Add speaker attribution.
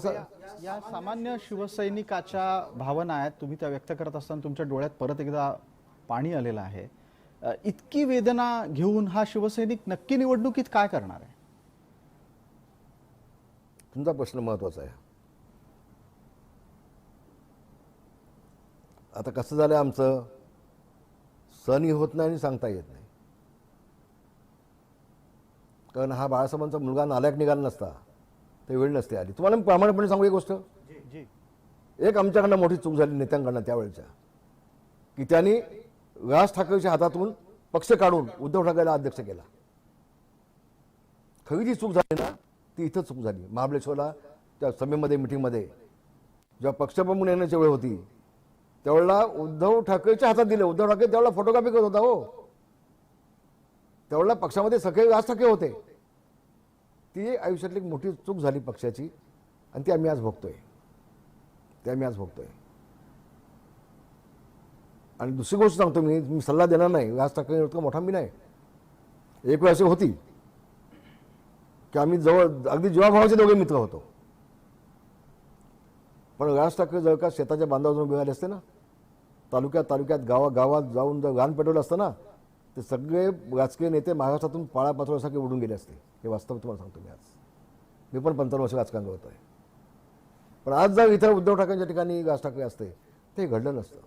Speaker 1: या सामान्य शिवसैनिकाच्या भावना आहेत, तुम्ही त्या व्यक्त करत असताना तुमच्या डोळ्यात परत एकदा पाणी आलेलं आहे. इतकी वेदना घेऊन हा शिवसैनिक नक्की निवडणुकीत काय करणार आहे?
Speaker 2: तुमचा प्रश्न महत्त्वाचा आहे. आता कसं झालं आमचं, सहनही होत नाही आणि सांगता येत नाही. कारण हा बाळासाहेबांचा मुलगा नालायक निघाला नसता ते वेळ नसते आली. तुम्हाला मी प्रामाणिकपणे सांगू एक गोष्ट, एक आमच्याकडनं मोठी चूक झाली नेत्यांकडनं त्यावेळेच्या, की त्यांनी राज ठाकरेच्या हातातून पक्ष काढून उद्धव ठाकरेला अध्यक्ष केला. खरी जी चूक झाली ना ती इथं चूक झाली. महाबळेश्वरला त्या सभेमध्ये मिटिंगमध्ये जेव्हा पक्षप्रमुख येण्याची वेळ होती त्यावेळेला उद्धव ठाकरेच्या हातात दिले. उद्धव ठाकरे त्यावेळेला फोटोग्राफी करत होता. हो, त्यावेळेला पक्षामध्ये सगळे राज ठाकरे होते. ती आयुष्यातली एक मोठी चूक झाली पक्षाची आणि ती आम्ही आज भोगतोय. आणि दुसरी गोष्ट सांगतो, मी सल्ला देणार नाही, राज ठाकरे इतका मोठा मी नाही. एक वेळ अशी होती की आम्ही जवळ अगदी जीवाभावाचे दोघे मित्र होतो. पण राज ठाकरे जर का शेताच्या बांधावर जाऊन उभे राहिले असते ना, तालुक्यात गावात जाऊन जर गाण पेटवलं असतं ना, ते सगळे राजकीय नेते महाराष्ट्रातून पाळापाचोळ्यासारखे उडून गेले असते. हे वास्तव तुम्हाला सांगतो. मी पण 15 वर्ष राजकारण करत आहे. पण आज जर इथं उद्धव ठाकरेंच्या ठिकाणी राज ठाकरे असते ते घडलं नसतं.